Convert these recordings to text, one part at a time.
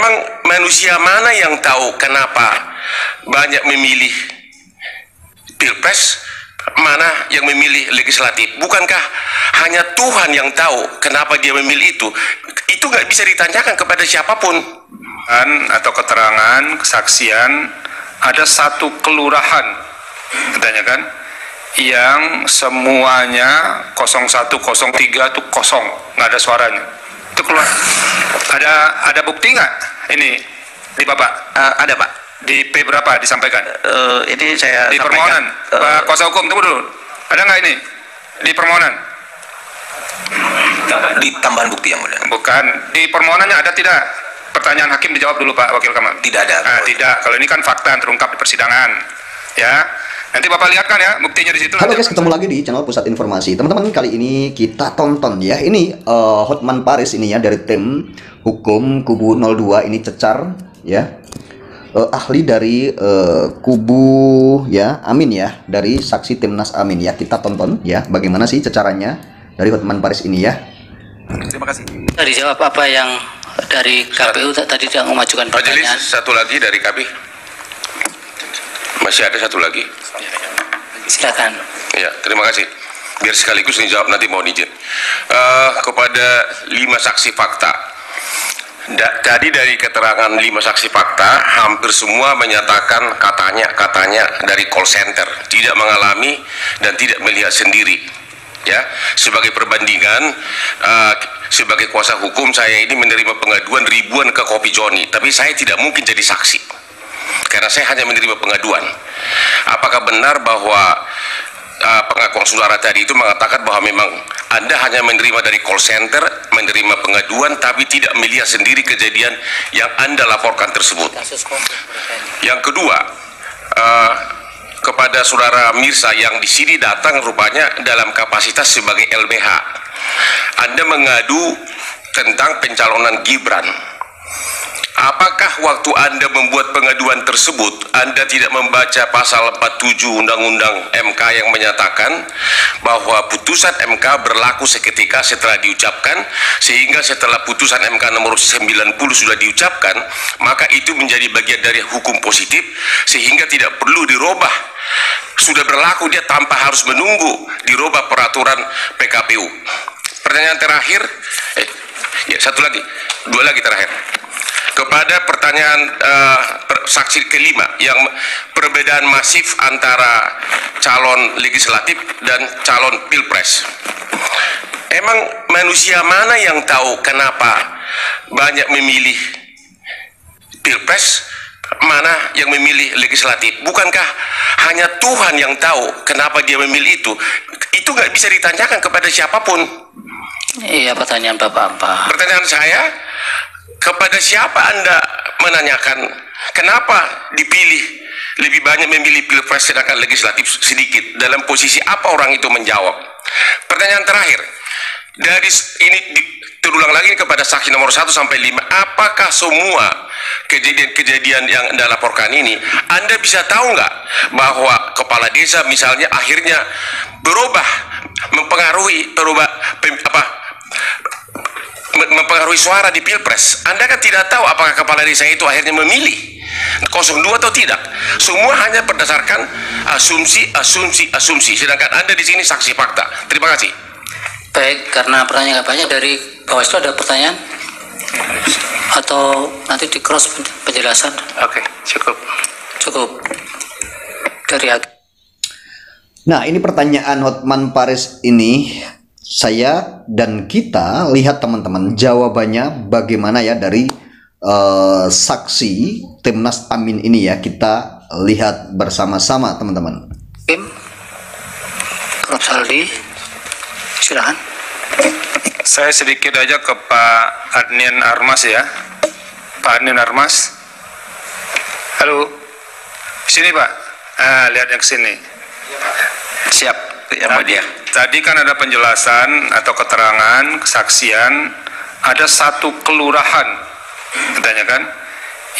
Emang manusia mana yang tahu kenapa banyak memilih pilpres, mana yang memilih legislatif? Bukankah hanya Tuhan yang tahu kenapa dia memilih itu? Itu nggak bisa ditanyakan kepada siapapun. Atau keterangan, kesaksian, ada satu kelurahan, katanya kan, yang semuanya 0103 itu kosong, nggak ada suaranya. Itu keluar. Ada bukti nggak ini di Bapak? Ada Pak. Di P berapa disampaikan? Ini saya di sampaikan, permohonan. Pak Kuasa Hukum, tunggu dulu. Ada nggak ini di permohonan? di tambahan bukti yang mulia. Bukan. Di permohonannya ada tidak? Pertanyaan hakim dijawab dulu Pak Wakil Kamal. Tidak ada. Tidak. Kalau ini kan fakta yang terungkap di persidangan. Ya. Nanti Bapak lihatkan ya buktinya di situ. Halo guys, ketemu lagi di channel Pusat Informasi. Teman-teman, kali ini kita tonton ya. Ini Hotman Paris ini ya, dari tim hukum kubu 02 ini cecar ya. Ahli dari kubu ya Amin ya, dari saksi Timnas Amin ya. Kita tonton ya bagaimana sih cecarannya dari Hotman Paris ini ya. Terima kasih. Dijawab apa yang dari KPU tadi tidak memajukan pertanyaan. Majelis, satu lagi dari kami. Masih ada satu lagi. Silakan. Ya, terima kasih. Biar sekaligus dijawab, nanti mohon izin. Kepada 5 saksi fakta. Tadi dari keterangan 5 saksi fakta, hampir semua menyatakan katanya dari call center, tidak mengalami dan tidak melihat sendiri. Ya, sebagai perbandingan, sebagai kuasa hukum saya ini menerima pengaduan ribuan ke Kopi Joni, tapi saya tidak mungkin jadi saksi karena saya hanya menerima pengaduan. Apakah benar bahwa pengakuan saudara tadi itu mengatakan bahwa memang Anda hanya menerima dari call center, menerima pengaduan, tapi tidak melihat sendiri kejadian yang Anda laporkan tersebut? Yang kedua, kepada saudara Mirsa yang di sini datang rupanya dalam kapasitas sebagai LBH, Anda mengadu tentang pencalonan Gibran. Apakah waktu Anda membuat pengaduan tersebut Anda tidak membaca pasal 47 Undang-Undang MK yang menyatakan bahwa putusan MK berlaku seketika setelah diucapkan, sehingga setelah putusan MK nomor 90 sudah diucapkan, maka itu menjadi bagian dari hukum positif sehingga tidak perlu dirubah, sudah berlaku dia tanpa harus menunggu dirubah peraturan PKPU. Pertanyaan terakhir, satu lagi, 2 lagi terakhir. Kepada pertanyaan saksi kelima yang perbedaan masif antara calon legislatif dan calon pilpres. Emang manusia mana yang tahu kenapa banyak memilih pilpres, mana yang memilih legislatif? Bukankah hanya Tuhan yang tahu kenapa dia memilih itu? Itu nggak bisa ditanyakan kepada siapapun. Iya, pertanyaan Bapak apa? Pertanyaan saya, kepada siapa Anda menanyakan kenapa dipilih lebih banyak memilih pilpres sedangkan legislatif sedikit? Dalam posisi apa orang itu menjawab? Pertanyaan terakhir, dari ini terulang lagi kepada saksi nomor 1 sampai 5, apakah semua kejadian-kejadian yang Anda laporkan ini Anda bisa tahu nggak bahwa kepala desa misalnya akhirnya berubah, mempengaruhi suara di pilpres? Anda kan tidak tahu apakah kepala desa itu akhirnya memilih 02 atau tidak. Semua hanya berdasarkan asumsi, sedangkan Anda di sini saksi fakta. Terima kasih. Baik, karena pertanyaan banyak dari Bawaslu, ada pertanyaan atau nanti di cross penjelasan? Oke, Cukup dari hakim. Nah, ini pertanyaan Hotman Paris ini, saya dan kita lihat teman-teman jawabannya bagaimana ya dari saksi Timnas Amin ini ya. Kita lihat bersama-sama teman-teman. Prof. Saldi, silakan. Saya sedikit aja ke Pak Adnian Armas ya. Pak Adnian Armas. Halo. Sini Pak. Lihat yang sini. Siap. Ya, Tadi kan ada penjelasan atau keterangan, kesaksian, ada satu kelurahan, katanya kan,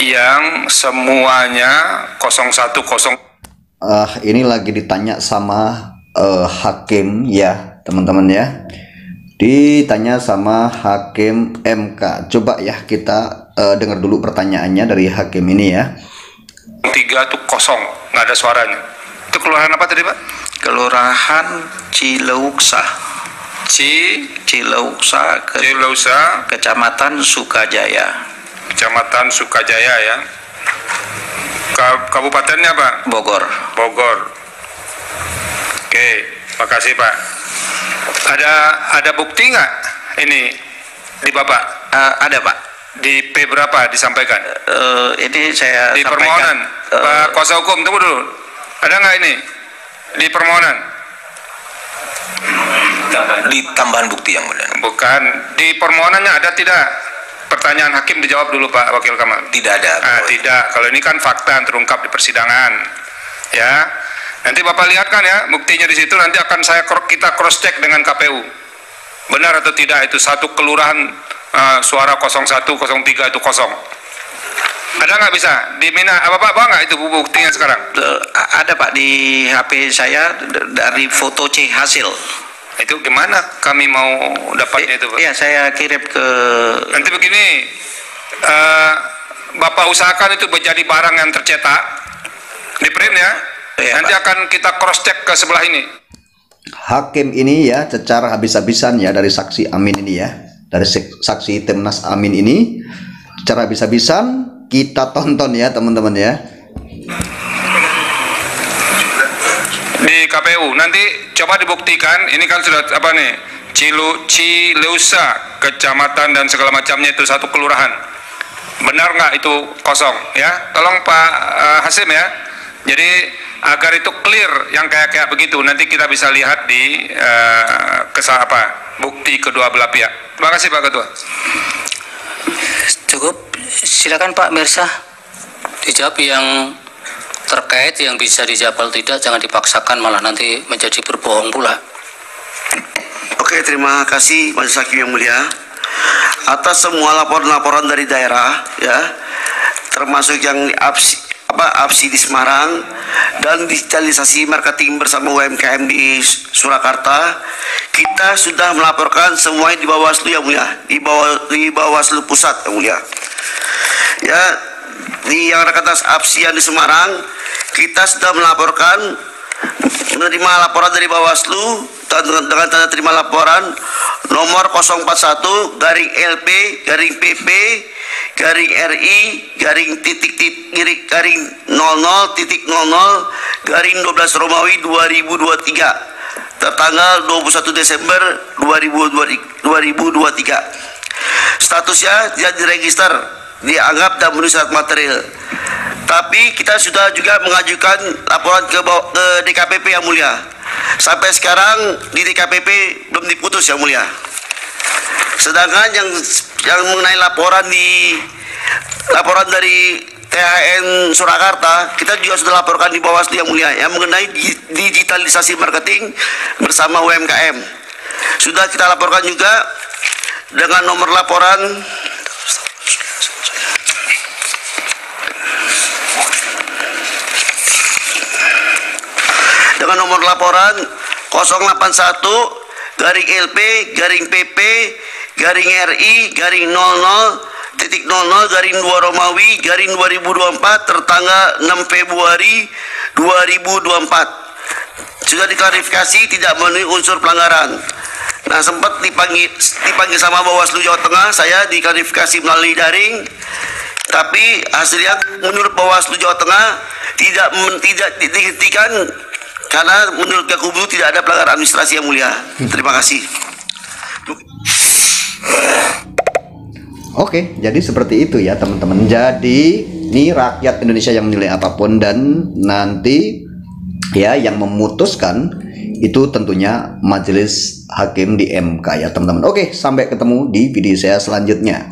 yang semuanya 01. Ini lagi ditanya sama hakim ya teman-teman ya. Ditanya sama hakim MK. Coba ya kita dengar dulu pertanyaannya dari hakim ini ya. 3 tuh kosong, nggak ada suaranya. Itu kelurahan apa tadi Pak? Kelurahan Cileuksa. Cileuksa, Kecamatan Sukajaya. Kecamatan Sukajaya ya. Kabupatennya Pak? Bogor. Oke, makasih Pak. Ada bukti nggak ini di Bapak? Ada Pak. Di P berapa disampaikan? Ini saya Di sampaikan. permohonan. Pak kuasa hukum, tunggu dulu. Ada nggak ini di permohonan? Di tambahan bukti yang mulia. Bukan. Di permohonannya ada tidak? Pertanyaan hakim dijawab dulu Pak Wakil Kamal. Tidak ada. Tidak. Kalau ini kan fakta yang terungkap di persidangan. Ya. Nanti Bapak lihat kan ya, buktinya di situ nanti akan kita cross check dengan KPU. Benar atau tidak itu satu kelurahan suara 01, 03 itu kosong. Ada nggak bisa? Bapak nggak itu buktinya sekarang? Ada Pak di HP saya dari foto C hasil. Itu gimana kami mau dapatnya itu Pak? Iya, saya kirim ke... Nanti begini, Bapak usahakan itu menjadi barang yang tercetak, di print ya. Iya, Nanti Pak. akan kita cross check ke sebelah ini. Hakim ini ya cecar habis-habisan ya dari saksi Amin ini ya. Dari saksi Timnas Amin ini secara habis-habisan kita tonton ya teman-teman ya. Di KPU nanti coba dibuktikan, ini kan sudah apa nih, Cileusa, kecamatan dan segala macamnya itu satu kelurahan. Benar nggak itu kosong ya? Tolong Pak Hasim ya. Jadi agar itu clear yang kayak begitu, nanti kita bisa lihat di bukti kedua belah pihak. Terima kasih Pak Ketua. Cukup, silakan Pak Mirsa dijawab yang terkait, yang bisa dijawab atau tidak, jangan dipaksakan malah nanti menjadi berbohong pula. Oke, terima kasih Majelis Hakim yang mulia atas semua laporan-laporan dari daerah ya, termasuk yang APSI di Semarang dan digitalisasi marketing bersama UMKM di Surakarta. Kita sudah melaporkan semuanya di Bawaslu yang mulia, di Bawaslu Pusat yang mulia. Ya, di yang rekan APSI yang di Semarang, kita sudah menerima laporan dari Bawaslu dengan tanda terima laporan nomor 041 garing LP garing PP garing RI garing garing 00.00 garing 12 Romawi 2023 tertanggal 21 Desember 2023. Statusnya tidak diregister, dianggap dan memenuhi syarat material. Tapi kita sudah juga mengajukan laporan ke DKPP yang mulia. Sampai sekarang di DKPP belum diputus yang mulia. Sedangkan yang mengenai laporan dari THN Surakarta, kita juga sudah laporkan di Bawaslu yang mulia yang mengenai digitalisasi marketing bersama UMKM. Sudah kita laporkan juga dengan nomor laporan dengan nomor laporan 081 garing LP garing PP garing RI garing 00.00 garing 2 Romawi garing 2024 tertanggal 6 Februari 2024. Sudah diklarifikasi tidak memenuhi unsur pelanggaran. Nah, sempat dipanggil sama Bawaslu Jawa Tengah, saya diklarifikasi melalui daring, tapi hasilnya menurut Bawaslu Jawa Tengah tidak dihentikan karena menurut Gakumdu tidak ada pelanggaran administrasi yang mulia. Terima kasih. Oke, jadi seperti itu ya teman-teman. Jadi ini rakyat Indonesia yang menilai apapun, dan nanti ya yang memutuskan itu tentunya majelis hakim di MK ya teman-teman. Oke, sampai ketemu di video saya selanjutnya.